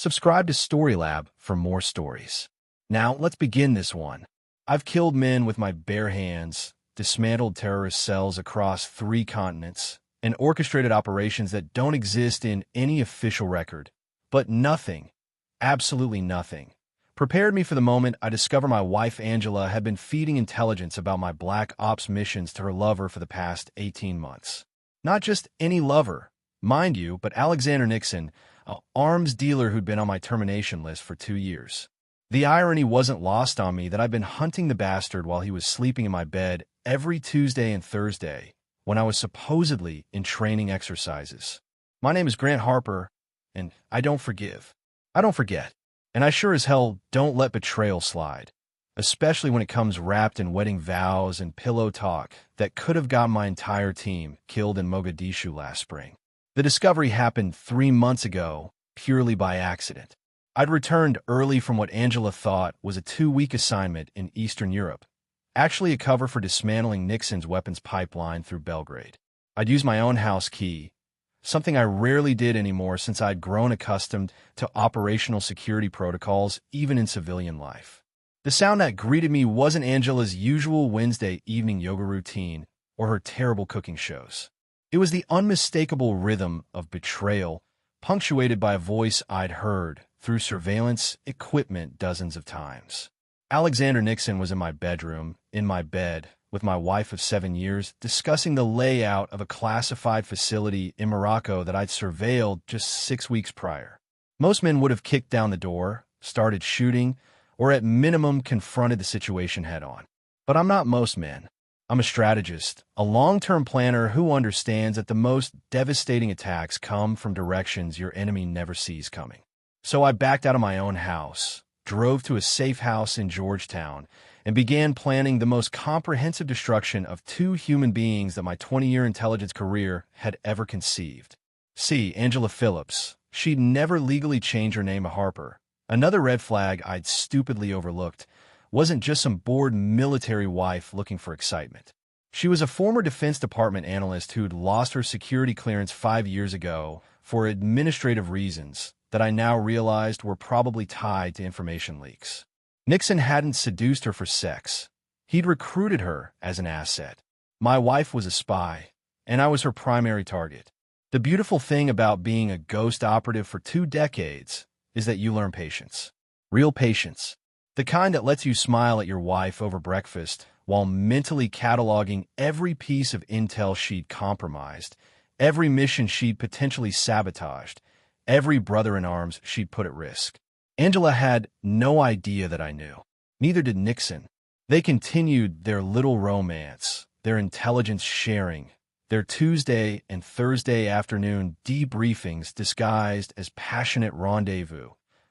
Subscribe to Storylab for more stories. Now, let's begin this one. I've killed men with my bare hands, dismantled terrorist cells across 3 continents, and orchestrated operations that don't exist in any official record. But nothing, absolutely nothing, prepared me for the moment I discovered my wife Angela had been feeding intelligence about my black ops missions to her lover for the past 18 months. Not just any lover, mind you, but Alexander Nixon, an arms dealer who'd been on my termination list for 2 years. The irony wasn't lost on me that I'd been hunting the bastard while he was sleeping in my bed every Tuesday and Thursday when I was supposedly in training exercises. My name is Grant Harper, and I don't forgive. I don't forget. And I sure as hell don't let betrayal slide, especially when it comes wrapped in wedding vows and pillow talk that could have got my entire team killed in Mogadishu last spring. The discovery happened 3 months ago, purely by accident. I'd returned early from what Angela thought was a 2-week assignment in Eastern Europe, actually a cover for dismantling Nixon's weapons pipeline through Belgrade. I'd used my own house key, something I rarely did anymore since I'd grown accustomed to operational security protocols even in civilian life. The sound that greeted me wasn't Angela's usual Wednesday evening yoga routine or her terrible cooking shows. It was the unmistakable rhythm of betrayal, punctuated by a voice I'd heard through surveillance equipment dozens of times. Alexander Nixon was in my bedroom, in my bed, with my wife of 7 years, discussing the layout of a classified facility in Morocco that I'd surveilled just 6 weeks prior. Most men would have kicked down the door, started shooting, or at minimum confronted the situation head-on. But I'm not most men. I'm a strategist, a long-term planner who understands that the most devastating attacks come from directions your enemy never sees coming. So I backed out of my own house, drove to a safe house in Georgetown, and began planning the most comprehensive destruction of 2 human beings that my 20-year intelligence career had ever conceived. See, Angela Phillips. She'd never legally changed her name to Harper. Another red flag I'd stupidly overlooked wasn't just some bored military wife looking for excitement. She was a former Defense Department analyst who'd lost her security clearance 5 years ago for administrative reasons that I now realized were probably tied to information leaks. Nixon hadn't seduced her for sex. He'd recruited her as an asset. My wife was a spy, and I was her primary target. The beautiful thing about being a ghost operative for 2 decades is that you learn patience. Real patience. The kind that lets you smile at your wife over breakfast while mentally cataloging every piece of intel she'd compromised, every mission she'd potentially sabotaged, every brother-in-arms she'd put at risk. Angela had no idea that I knew. Neither did Nixon. They continued their little romance, their intelligence sharing, their Tuesday and Thursday afternoon debriefings disguised as passionate rendezvous,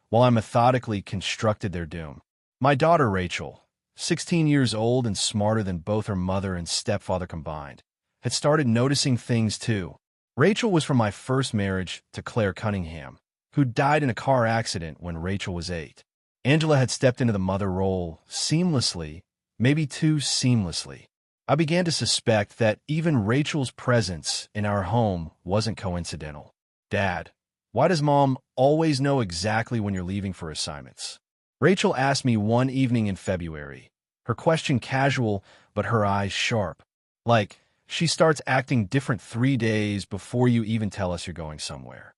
while I methodically constructed their doom. My daughter Rachel, 16 years old and smarter than both her mother and stepfather combined, had started noticing things too. Rachel was from my first marriage to Claire Cunningham, who died in a car accident when Rachel was 8. Angela had stepped into the mother role seamlessly, maybe too seamlessly. I began to suspect that even Rachel's presence in our home wasn't coincidental. Dad, why does Mom always know exactly when you're leaving for assignments? Rachel asked me one evening in February, her question casual but her eyes sharp. Like, she starts acting different 3 days before you even tell us you're going somewhere.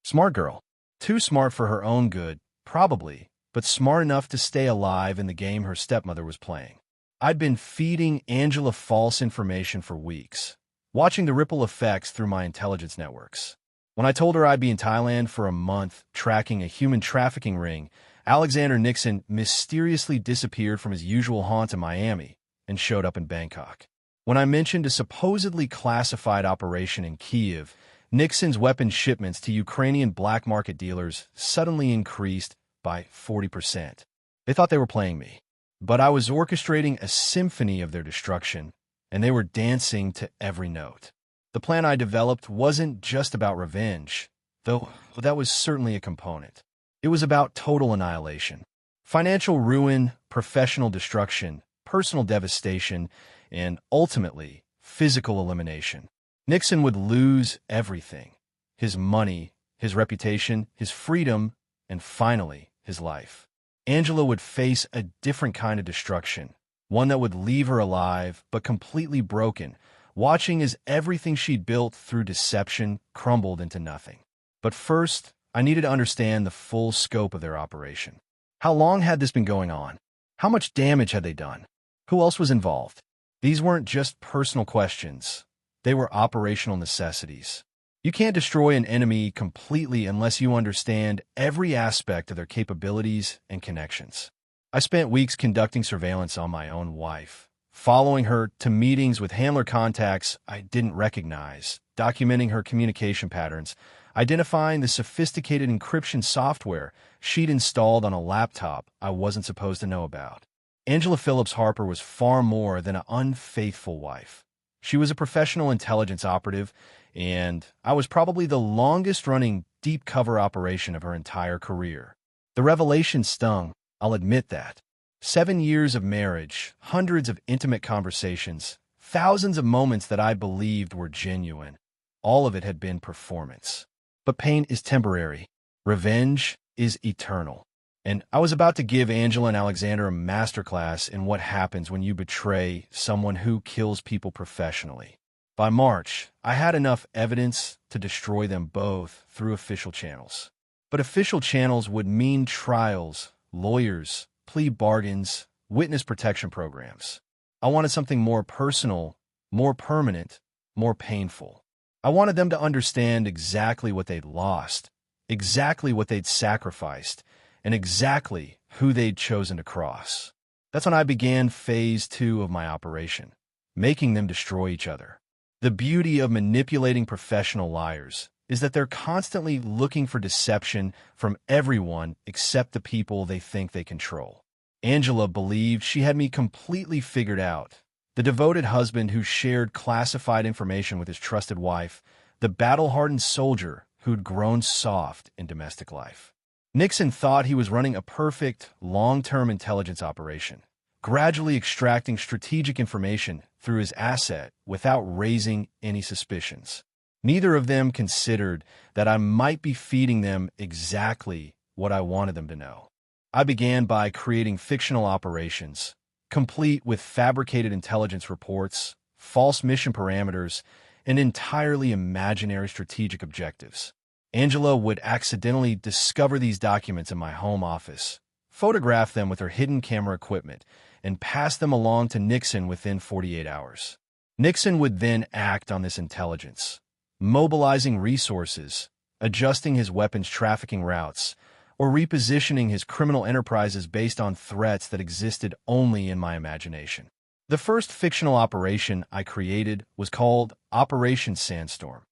Smart girl. Too smart for her own good, probably, but smart enough to stay alive in the game her stepmother was playing. I'd been feeding Angela false information for weeks, watching the ripple effects through my intelligence networks. When I told her I'd be in Thailand for a month tracking a human trafficking ring, Alexander Nixon mysteriously disappeared from his usual haunt in Miami and showed up in Bangkok. When I mentioned a supposedly classified operation in Kyiv, Nixon's weapons shipments to Ukrainian black market dealers suddenly increased by 40%. They thought they were playing me, but I was orchestrating a symphony of their destruction, and they were dancing to every note. The plan I developed wasn't just about revenge, though that was certainly a component. It was about total annihilation. Financial ruin, professional destruction, personal devastation, and ultimately, physical elimination. Nixon would lose everything: his money, his reputation, his freedom, and finally, his life. Angela would face a different kind of destruction, one that would leave her alive but completely broken, watching as everything she'd built through deception crumbled into nothing. But first, I needed to understand the full scope of their operation. How long had this been going on? How much damage had they done? Who else was involved? These weren't just personal questions. They were operational necessities. You can't destroy an enemy completely unless you understand every aspect of their capabilities and connections. I spent weeks conducting surveillance on my own wife, following her to meetings with handler contacts I didn't recognize, documenting her communication patterns, identifying the sophisticated encryption software she'd installed on a laptop I wasn't supposed to know about. Angela Phillips Harper was far more than an unfaithful wife. She was a professional intelligence operative, and I was probably the longest-running deep cover operation of her entire career. The revelation stung, I'll admit that. 7 years of marriage, hundreds of intimate conversations, thousands of moments that I believed were genuine. All of it had been performance. But pain is temporary. Revenge is eternal. And I was about to give Angela and Alexander a masterclass in what happens when you betray someone who kills people professionally. By March, I had enough evidence to destroy them both through official channels. But official channels would mean trials, lawyers, plea bargains, witness protection programs. I wanted something more personal, more permanent, more painful. I wanted them to understand exactly what they'd lost, exactly what they'd sacrificed, and exactly who they'd chosen to cross. That's when I began phase 2 of my operation, making them destroy each other. The beauty of manipulating professional liars is that they're constantly looking for deception from everyone except the people they think they control. Angela believed she had me completely figured out. The devoted husband who shared classified information with his trusted wife, the battle-hardened soldier who'd grown soft in domestic life. Nixon thought he was running a perfect, long-term intelligence operation, gradually extracting strategic information through his asset without raising any suspicions. Neither of them considered that I might be feeding them exactly what I wanted them to know. I began by creating fictional operations, complete with fabricated intelligence reports, false mission parameters, and entirely imaginary strategic objectives. Angela would accidentally discover these documents in my home office, photograph them with her hidden camera equipment, and pass them along to Nixon within 48 hours. Nixon would then act on this intelligence, mobilizing resources, adjusting his weapons trafficking routes, or repositioning his criminal enterprises based on threats that existed only in my imagination. The first fictional operation I created was called Operation Sandstorm,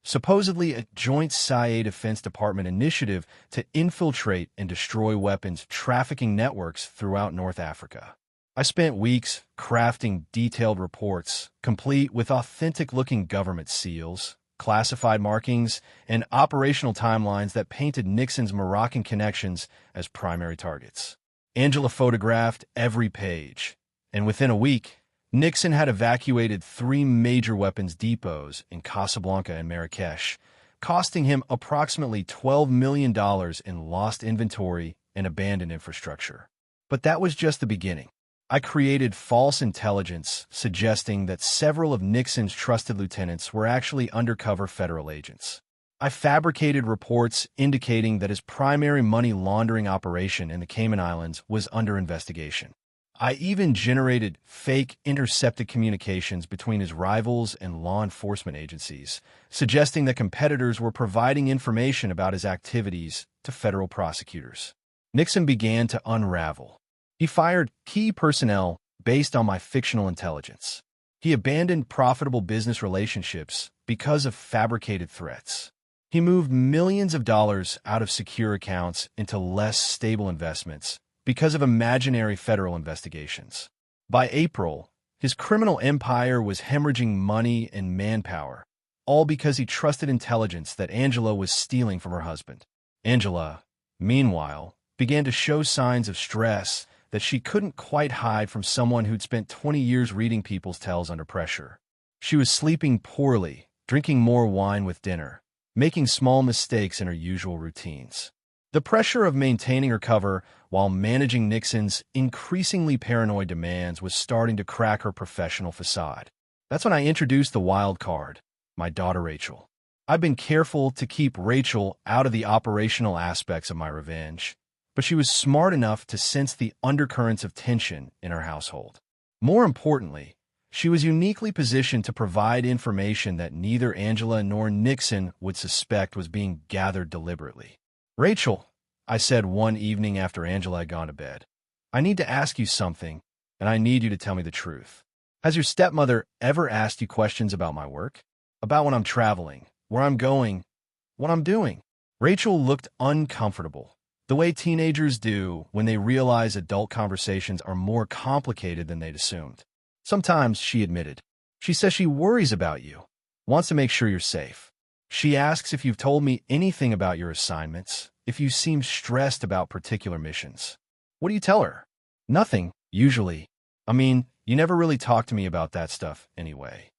supposedly a joint CIA Defense Department initiative to infiltrate and destroy weapons trafficking networks throughout North Africa. I spent weeks crafting detailed reports, complete with authentic-looking government seals, classified markings, and operational timelines that painted Nixon's Moroccan connections as primary targets. Angela photographed every page, and within a week, Nixon had evacuated 3 major weapons depots in Casablanca and Marrakesh, costing him approximately $12 million in lost inventory and abandoned infrastructure. But that was just the beginning. I created false intelligence suggesting that several of Nixon's trusted lieutenants were actually undercover federal agents. I fabricated reports indicating that his primary money laundering operation in the Cayman Islands was under investigation. I even generated fake intercepted communications between his rivals and law enforcement agencies, suggesting that competitors were providing information about his activities to federal prosecutors. Nixon began to unravel. He fired key personnel based on my fictional intelligence. He abandoned profitable business relationships because of fabricated threats. He moved millions of dollars out of secure accounts into less stable investments because of imaginary federal investigations. By April, his criminal empire was hemorrhaging money and manpower, all because he trusted intelligence that Angela was stealing from her husband. Angela, meanwhile, began to show signs of stress that she couldn't quite hide from someone who'd spent 20 years reading people's tales under pressure. She was sleeping poorly, drinking more wine with dinner, making small mistakes in her usual routines. The pressure of maintaining her cover while managing Nixon's increasingly paranoid demands was starting to crack her professional facade. That's when I introduced the wild card, my daughter Rachel. I've been careful to keep Rachel out of the operational aspects of my revenge, but she was smart enough to sense the undercurrents of tension in our household. More importantly, she was uniquely positioned to provide information that neither Angela nor Nixon would suspect was being gathered deliberately. "Rachel," I said one evening after Angela had gone to bed, "I need to ask you something, and I need you to tell me the truth. Has your stepmother ever asked you questions about my work? About when I'm traveling, where I'm going, what I'm doing?" Rachel looked uncomfortable, the way teenagers do when they realize adult conversations are more complicated than they'd assumed. "Sometimes," she admitted. "She says she worries about you, wants to make sure you're safe. She asks if you've told me anything about your assignments, if you seem stressed about particular missions." "What do you tell her?" "Nothing, usually. I mean, you never really talk to me about that stuff anyway."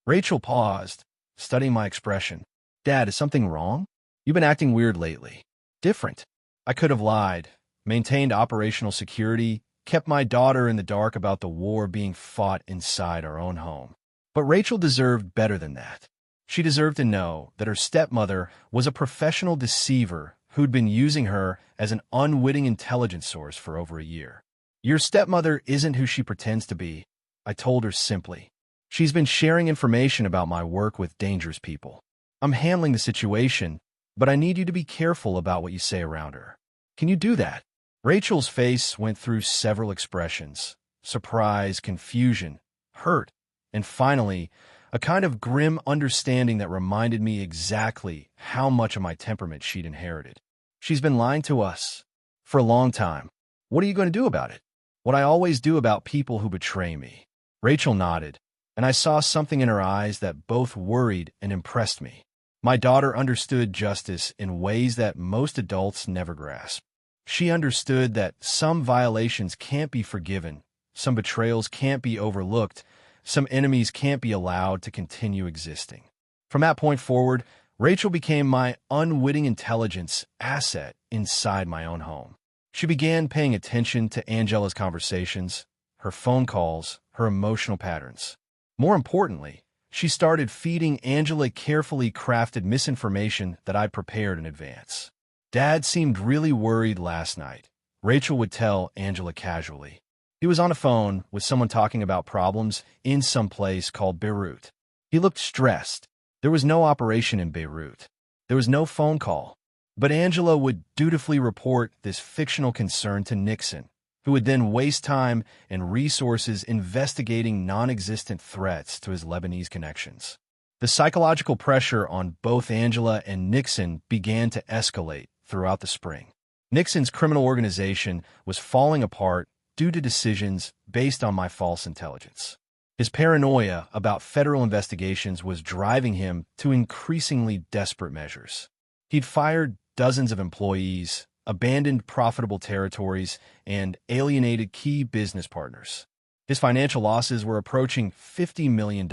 Rachel paused, studying my expression. "Dad, is something wrong? You've been acting weird lately. Different." I could have lied, maintained operational security, kept my daughter in the dark about the war being fought inside our own home. But Rachel deserved better than that. She deserved to know that her stepmother was a professional deceiver who'd been using her as an unwitting intelligence source for over a year. "Your stepmother isn't who she pretends to be," I told her simply. "She's been sharing information about my work with dangerous people. I'm handling the situation, but I need you to be careful about what you say around her. Can you do that?" Rachel's face went through several expressions: surprise, confusion, hurt, and finally, a kind of grim understanding that reminded me exactly how much of my temperament she'd inherited. "She's been lying to us for a long time. What are you going to do about it?" "What I always do about people who betray me." Rachel nodded, and I saw something in her eyes that both worried and impressed me. My daughter understood justice in ways that most adults never grasp. She understood that some violations can't be forgiven, some betrayals can't be overlooked, some enemies can't be allowed to continue existing. From that point forward, Rachel became my unwitting intelligence asset inside my own home. She began paying attention to Angela's conversations, her phone calls, her emotional patterns. More importantly, she started feeding Angela carefully crafted misinformation that I'd prepared in advance. "Dad seemed really worried last night," Rachel would tell Angela casually. "He was on a phone with someone talking about problems in some place called Beirut. He looked stressed. There was no operation in Beirut. There was no phone call." But Angela would dutifully report this fictional concern to Nixon, who would then waste time and resources investigating non-existent threats to his Lebanese connections. The psychological pressure on both Angela and Nixon began to escalate throughout the spring. Nixon's criminal organization was falling apart due to decisions based on my false intelligence. His paranoia about federal investigations was driving him to increasingly desperate measures. He'd fired dozens of employees, abandoned profitable territories, and alienated key business partners. His financial losses were approaching $50 million,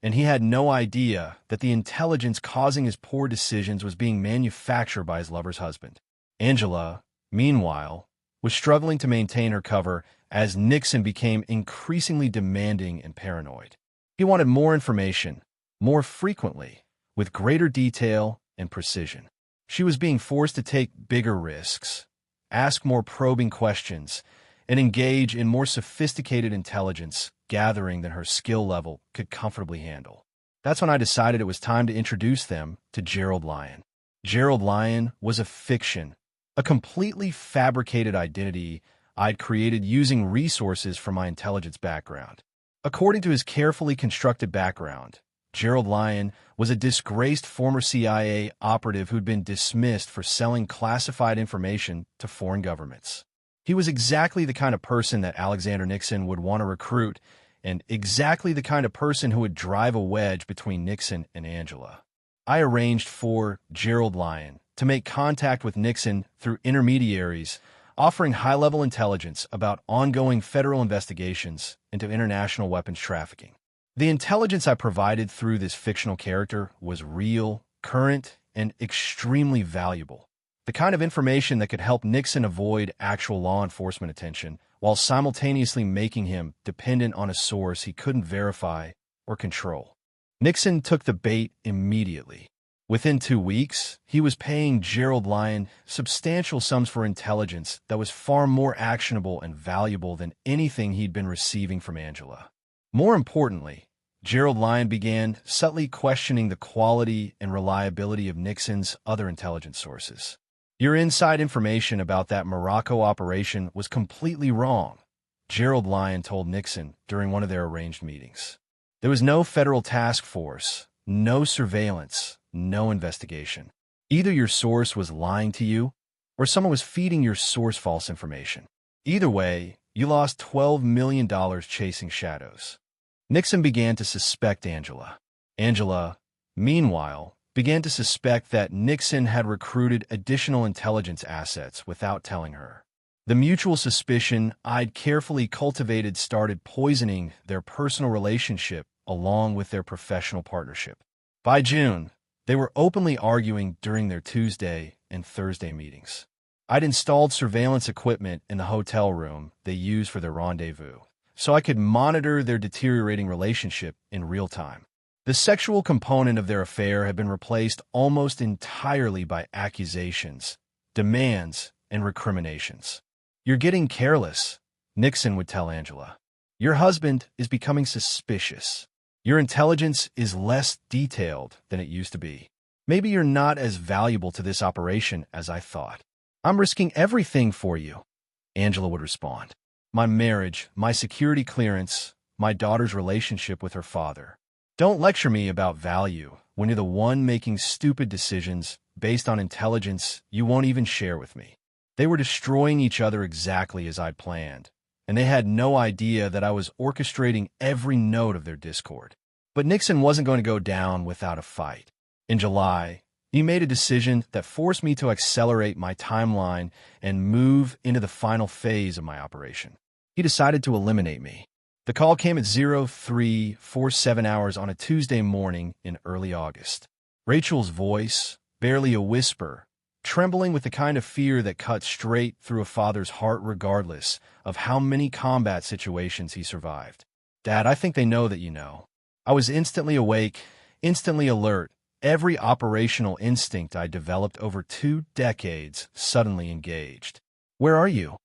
and he had no idea that the intelligence causing his poor decisions was being manufactured by his lover's husband. Angela, meanwhile, was struggling to maintain her cover as Nixon became increasingly demanding and paranoid. He wanted more information, more frequently, with greater detail and precision. She was being forced to take bigger risks, ask more probing questions, and engage in more sophisticated intelligence gathering than her skill level could comfortably handle. That's when I decided it was time to introduce them to Gerald Lyon. Gerald Lyon was a fiction, a completely fabricated identity I'd created using resources from my intelligence background. According to his carefully constructed background, Gerald Lyon was a disgraced former CIA operative who'd been dismissed for selling classified information to foreign governments. He was exactly the kind of person that Alexander Nixon would want to recruit, and exactly the kind of person who would drive a wedge between Nixon and Angela. I arranged for Gerald Lyon to make contact with Nixon through intermediaries, offering high-level intelligence about ongoing federal investigations into international weapons trafficking. The intelligence I provided through this fictional character was real, current, and extremely valuable. The kind of information that could help Nixon avoid actual law enforcement attention while simultaneously making him dependent on a source he couldn't verify or control. Nixon took the bait immediately. Within 2 weeks, he was paying Gerald Lyon substantial sums for intelligence that was far more actionable and valuable than anything he'd been receiving from Angela. More importantly, Gerald Lyon began subtly questioning the quality and reliability of Nixon's other intelligence sources. "Your inside information about that Morocco operation was completely wrong," Gerald Lyon told Nixon during one of their arranged meetings. "There was no federal task force, no surveillance, no investigation. Either your source was lying to you, or someone was feeding your source false information. Either way, you lost $12 million chasing shadows." Nixon began to suspect Angela. Angela, meanwhile, began to suspect that Nixon had recruited additional intelligence assets without telling her. The mutual suspicion I'd carefully cultivated started poisoning their personal relationship along with their professional partnership. By June, they were openly arguing during their Tuesday and Thursday meetings. I'd installed surveillance equipment in the hotel room they used for their rendezvous, so I could monitor their deteriorating relationship in real time. The sexual component of their affair had been replaced almost entirely by accusations, demands, and recriminations. "You're getting careless," Nixon would tell Angela. "Your husband is becoming suspicious. Your intelligence is less detailed than it used to be. Maybe you're not as valuable to this operation as I thought." "I'm risking everything for you," Angela would respond. "My marriage, my security clearance, my daughter's relationship with her father. Don't lecture me about value when you're the one making stupid decisions based on intelligence you won't even share with me." They were destroying each other exactly as I'd planned, and they had no idea that I was orchestrating every note of their discord. But Nixon wasn't going to go down without a fight. In July, he made a decision that forced me to accelerate my timeline and move into the final phase of my operation. He decided to eliminate me. The call came at 0347 hours on a Tuesday morning in early August. Rachel's voice, barely a whisper, trembling with the kind of fear that cut straight through a father's heart regardless of how many combat situations he survived. "Dad, I think they know that you know." I was instantly awake, instantly alert, every operational instinct I developed over 2 decades suddenly engaged. "Where are you?"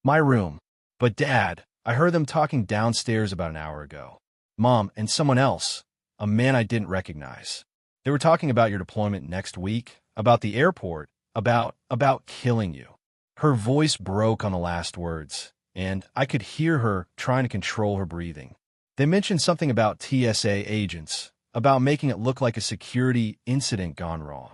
"My room." "But Dad, I heard them talking downstairs about an hour ago. Mom and someone else, a man I didn't recognize. They were talking about your deployment next week, about the airport, about killing you." Her voice broke on the last words, and I could hear her trying to control her breathing. "They mentioned something about TSA agents, about making it look like a security incident gone wrong."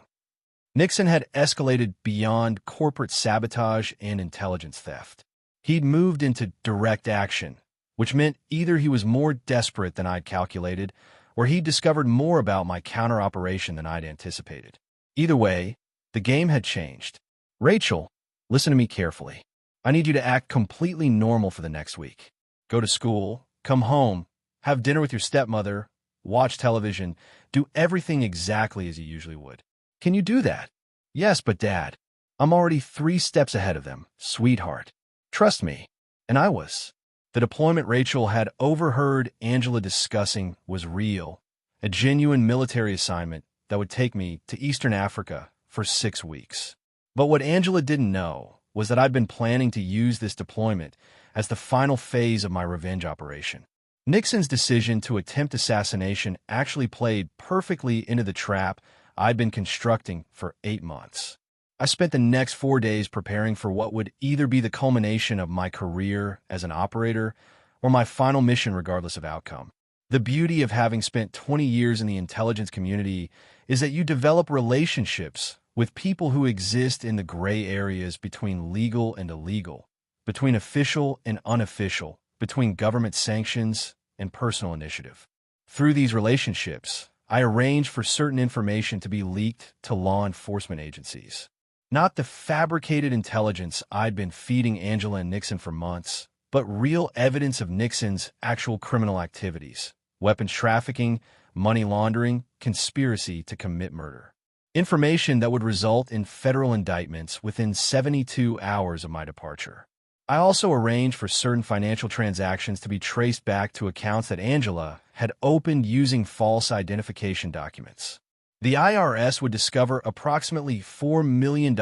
Nixon had escalated beyond corporate sabotage and intelligence theft. He'd moved into direct action, which meant either he was more desperate than I'd calculated, or he'd discovered more about my counter-operation than I'd anticipated. Either way, the game had changed. "Rachel, listen to me carefully. I need you to act completely normal for the next week. Go to school, come home, have dinner with your stepmother, watch television, do everything exactly as you usually would." "Can you do that?" "Yes, but Dad, I'm already 3 steps ahead of them, sweetheart. Trust me." And I was. The deployment Rachel had overheard Angela discussing was real, a genuine military assignment that would take me to Eastern Africa for 6 weeks. But what Angela didn't know was that I'd been planning to use this deployment as the final phase of my revenge operation. Nixon's decision to attempt assassination actually played perfectly into the trap I'd been constructing for 8 months. I spent the next 4 days preparing for what would either be the culmination of my career as an operator or my final mission regardless of outcome. The beauty of having spent 20 years in the intelligence community is that you develop relationships with people who exist in the gray areas between legal and illegal, between official and unofficial, between government sanctions and personal initiative. Through these relationships, I arranged for certain information to be leaked to law enforcement agencies. Not the fabricated intelligence I'd been feeding Angela and Nixon for months, but real evidence of Nixon's actual criminal activities, weapons trafficking, money laundering, conspiracy to commit murder. Information that would result in federal indictments within 72 hours of my departure. I also arranged for certain financial transactions to be traced back to accounts that Angela had opened using false identification documents. The IRS would discover approximately $4 million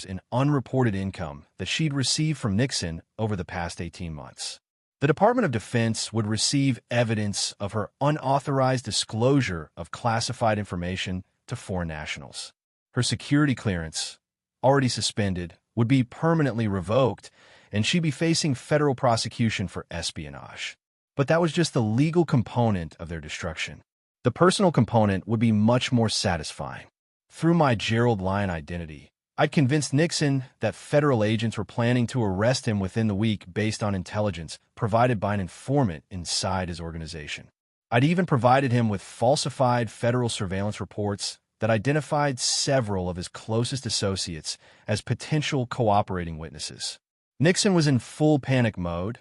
in unreported income that she'd received from Nixon over the past 18 months. The Department of Defense would receive evidence of her unauthorized disclosure of classified information to foreign nationals. Her security clearance, already suspended, would be permanently revoked, and she'd be facing federal prosecution for espionage. But that was just the legal component of their destruction. The personal component would be much more satisfying. Through my Gerald Lyon identity, I'd convinced Nixon that federal agents were planning to arrest him within the week based on intelligence provided by an informant inside his organization. I'd even provided him with falsified federal surveillance reports that identified several of his closest associates as potential cooperating witnesses. Nixon was in full panic mode,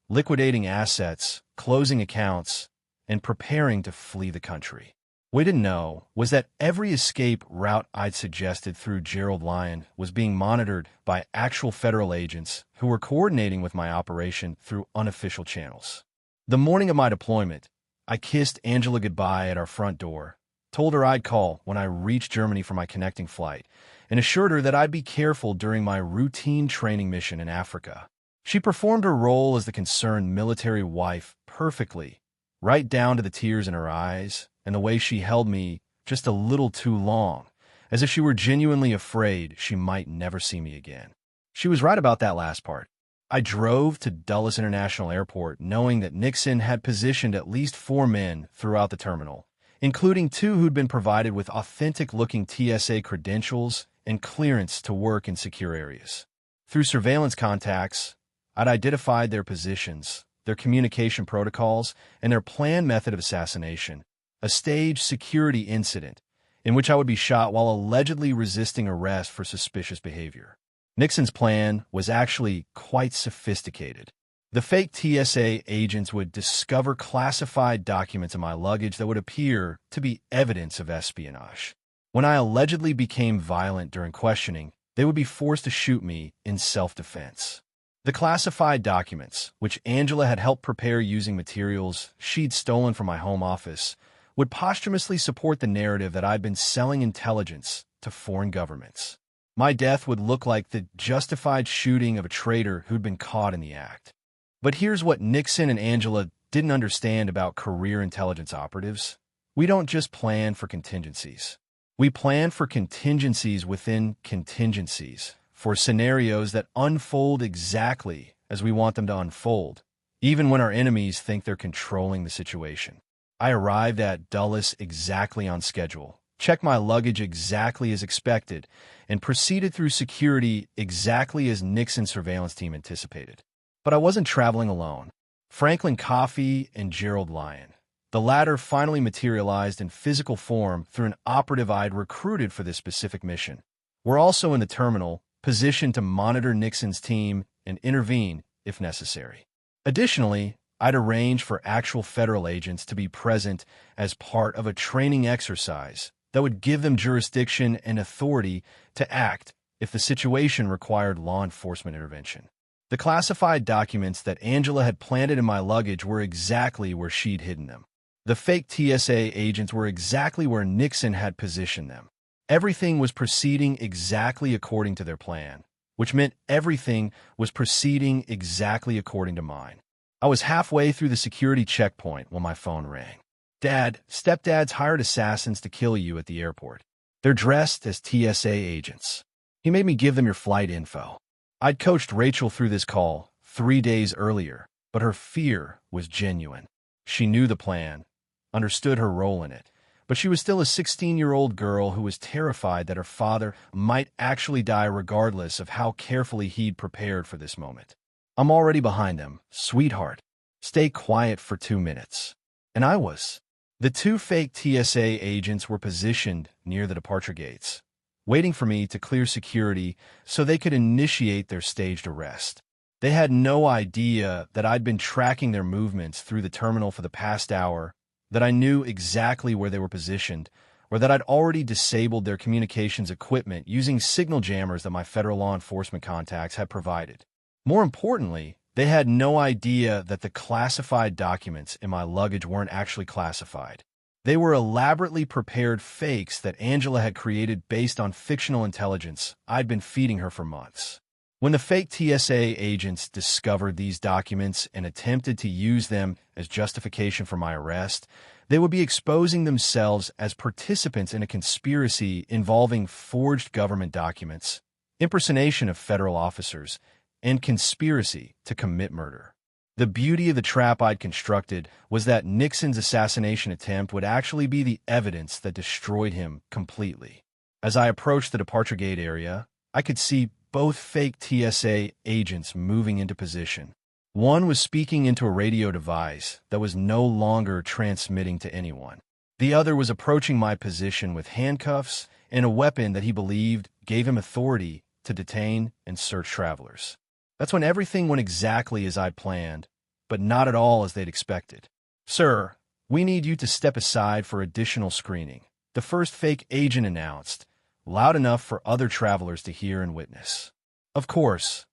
liquidating assets, closing accounts, and preparing to flee the country. What he didn't know was that every escape route I'd suggested through Gerald Lyon was being monitored by actual federal agents who were coordinating with my operation through unofficial channels. The morning of my deployment, I kissed Angela goodbye at our front door, told her I'd call when I reached Germany for my connecting flight, and assured her that I'd be careful during my routine training mission in Africa. She performed her role as the concerned military wife perfectly, right down to the tears in her eyes and the way she held me just a little too long, as if she were genuinely afraid she might never see me again. She was right about that last part. I drove to Dulles International Airport knowing that Nixon had positioned at least 4 men throughout the terminal, including 2 who'd been provided with authentic-looking TSA credentials and clearance to work in secure areas. Through surveillance contacts, I'd identified their positions, their communication protocols, and their planned method of assassination, a staged security incident in which I would be shot while allegedly resisting arrest for suspicious behavior. Nixon's plan was actually quite sophisticated. The fake TSA agents would discover classified documents in my luggage that would appear to be evidence of espionage. When I allegedly became violent during questioning, they would be forced to shoot me in self-defense. The classified documents, which Angela had helped prepare using materials she'd stolen from my home office, would posthumously support the narrative that I'd been selling intelligence to foreign governments. My death would look like the justified shooting of a traitor who'd been caught in the act. But here's what Nixon and Angela didn't understand about career intelligence operatives. We don't just plan for contingencies. We plan for contingencies within contingencies, for scenarios that unfold exactly as we want them to unfold, even when our enemies think they're controlling the situation. I arrived at Dulles exactly on schedule, checked my luggage exactly as expected, and proceeded through security exactly as Nixon's surveillance team anticipated. But I wasn't traveling alone. Franklin Coffey and Gerald Lyon. The latter finally materialized in physical form through an operative I'd recruited for this specific mission. We're also in the terminal, positioned to monitor Nixon's team and intervene if necessary. Additionally, I'd arranged for actual federal agents to be present as part of a training exercise that would give them jurisdiction and authority to act if the situation required law enforcement intervention. The classified documents that Angela had planted in my luggage were exactly where she'd hidden them. The fake TSA agents were exactly where Nixon had positioned them. Everything was proceeding exactly according to their plan, which meant everything was proceeding exactly according to mine. I was halfway through the security checkpoint when my phone rang. Dad, stepdad's hired assassins to kill you at the airport. They're dressed as TSA agents. He made me give them your flight info. I'd coached Rachel through this call 3 days earlier, but her fear was genuine. She knew the plan, understood her role in it, but she was still a 16-year-old girl who was terrified that her father might actually die regardless of how carefully he'd prepared for this moment. I'm already behind them, sweetheart. Stay quiet for 2 minutes. And I was. The 2 fake TSA agents were positioned near the departure gates, waiting for me to clear security so they could initiate their staged arrest. They had no idea that I'd been tracking their movements through the terminal for the past hour, that I knew exactly where they were positioned, or that I'd already disabled their communications equipment using signal jammers that my federal law enforcement contacts had provided. More importantly, they had no idea that the classified documents in my luggage weren't actually classified. They were elaborately prepared fakes that Angela had created based on fictional intelligence I'd been feeding her for months. When the fake TSA agents discovered these documents and attempted to use them as justification for my arrest, they would be exposing themselves as participants in a conspiracy involving forged government documents, impersonation of federal officers, and conspiracy to commit murder. The beauty of the trap I'd constructed was that Nixon's assassination attempt would actually be the evidence that destroyed him completely. As I approached the departure gate area, I could see both fake TSA agents moving into position. One was speaking into a radio device that was no longer transmitting to anyone. The other was approaching my position with handcuffs and a weapon that he believed gave him authority to detain and search travelers. That's when everything went exactly as I'd planned, but not at all as they'd expected. "Sir, we need you to step aside for additional screening," the first fake agent announced, loud enough for other travelers to hear and witness. "Of course,"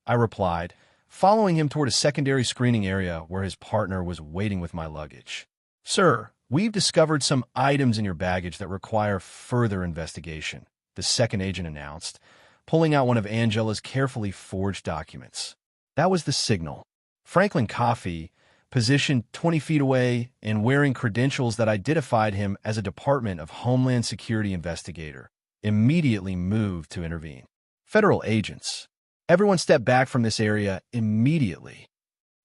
I replied, following him toward a secondary screening area where his partner was waiting with my luggage. "Sir, we've discovered some items in your baggage that require further investigation," the second agent announced, pulling out one of Angela's carefully forged documents. That was the signal. Franklin Coffey, positioned 20 feet away and wearing credentials that identified him as a Department of Homeland Security investigator, immediately moved to intervene. Federal agents. Everyone stepped back from this area immediately.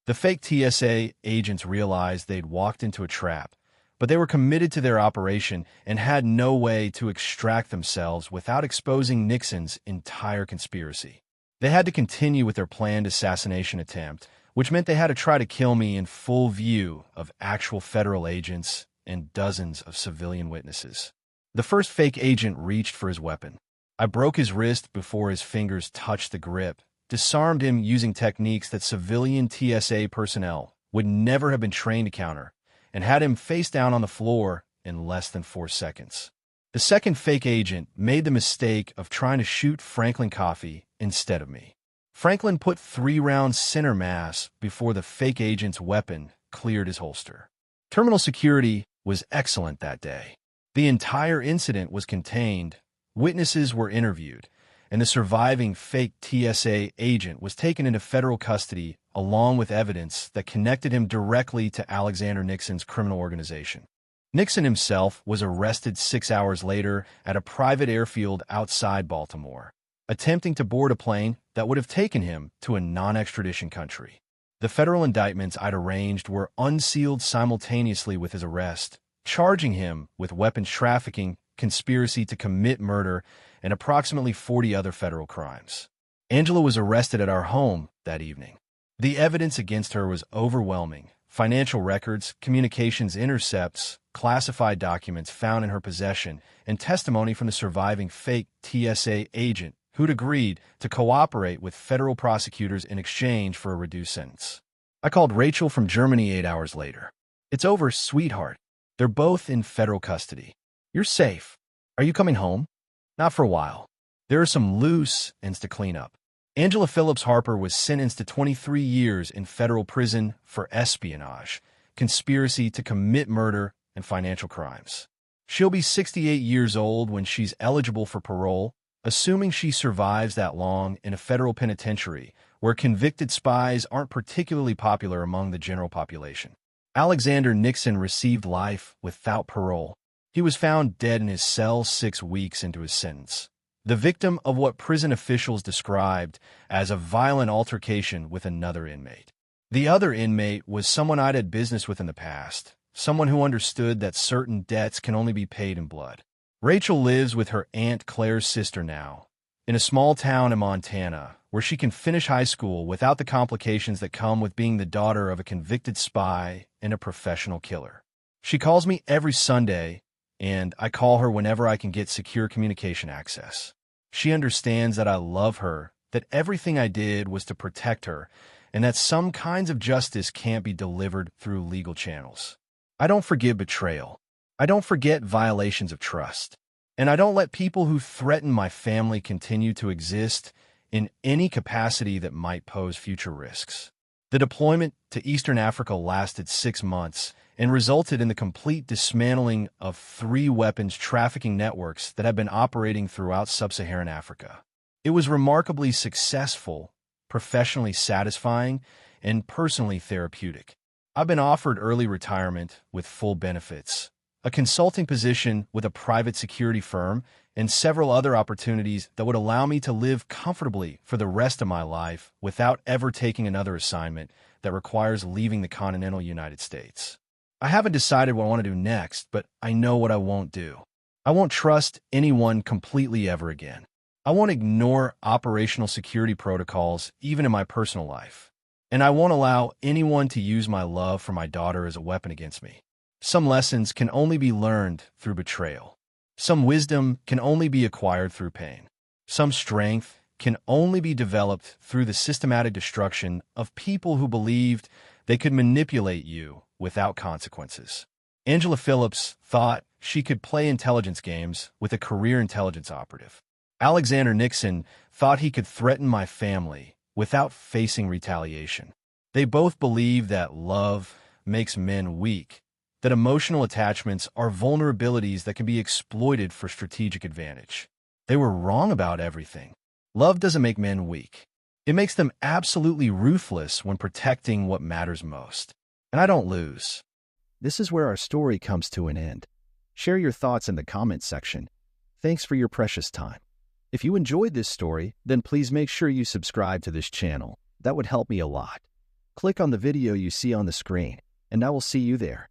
The fake TSA agents realized they'd walked into a trap, but they were committed to their operation and had no way to extract themselves without exposing Nixon's entire conspiracy. They had to continue with their planned assassination attempt, which meant they had to try to kill me in full view of actual federal agents and dozens of civilian witnesses. The first fake agent reached for his weapon. I broke his wrist before his fingers touched the grip, disarmed him using techniques that civilian TSA personnel would never have been trained to counter, and had him face down on the floor in less than 4 seconds. The second fake agent made the mistake of trying to shoot Franklin Coffey instead of me. Franklin put 3 rounds center mass before the fake agent's weapon cleared his holster. Terminal security was excellent that day. The entire incident was contained, witnesses were interviewed, and the surviving fake TSA agent was taken into federal custody along with evidence that connected him directly to Alexander Nixon's criminal organization. Nixon himself was arrested 6 hours later at a private airfield outside Baltimore, attempting to board a plane that would have taken him to a non-extradition country. The federal indictments I'd arranged were unsealed simultaneously with his arrest, charging him with weapons trafficking, conspiracy to commit murder, and approximately 40 other federal crimes. Angela was arrested at our home that evening. The evidence against her was overwhelming. Financial records, communications intercepts, classified documents found in her possession, and testimony from the surviving fake TSA agent who'd agreed to cooperate with federal prosecutors in exchange for a reduced sentence. I called Rachel from Germany 8 hours later. "It's over, sweetheart. They're both in federal custody. You're safe. Are you coming home?" "Not for a while. There are some loose ends to clean up." Angela Phillips Harper was sentenced to 23 years in federal prison for espionage, conspiracy to commit murder, and financial crimes. She'll be 68 years old when she's eligible for parole, assuming she survives that long in a federal penitentiary where convicted spies aren't particularly popular among the general population. Alexander Nixon received life without parole. He was found dead in his cell 6 weeks into his sentence, the victim of what prison officials described as a violent altercation with another inmate. The other inmate was someone I'd had business with in the past, someone who understood that certain debts can only be paid in blood. Rachel lives with her Aunt Claire's sister now, in a small town in Montana, where she can finish high school without the complications that come with being the daughter of a convicted spy and a professional killer. She calls me every Sunday, and I call her whenever I can get secure communication access. She understands that I love her, that everything I did was to protect her, and that some kinds of justice can't be delivered through legal channels. I don't forgive betrayal. I don't forget violations of trust. And I don't let people who threaten my family continue to exist in any capacity that might pose future risks. The deployment to Eastern Africa lasted 6 months and resulted in the complete dismantling of 3 weapons trafficking networks that have been operating throughout sub-Saharan Africa. It was remarkably successful, professionally satisfying, and personally therapeutic. I've been offered early retirement with full benefits, a consulting position with a private security firm, and several other opportunities that would allow me to live comfortably for the rest of my life without ever taking another assignment that requires leaving the continental United States. I haven't decided what I want to do next, but I know what I won't do. I won't trust anyone completely ever again. I won't ignore operational security protocols even in my personal life. And I won't allow anyone to use my love for my daughter as a weapon against me. Some lessons can only be learned through betrayal. Some wisdom can only be acquired through pain. Some strength can only be developed through the systematic destruction of people who believed they could manipulate you without consequences. Angela Phillips thought she could play intelligence games with a career intelligence operative. Alexander Nixon thought he could threaten my family without facing retaliation. They both believed that love makes men weak, that emotional attachments are vulnerabilities that can be exploited for strategic advantage. They were wrong about everything. Love doesn't make men weak. It makes them absolutely ruthless when protecting what matters most. And I don't lose. This is where our story comes to an end. Share your thoughts in the comments section. Thanks for your precious time. If you enjoyed this story, then please make sure you subscribe to this channel. That would help me a lot. Click on the video you see on the screen, and I will see you there.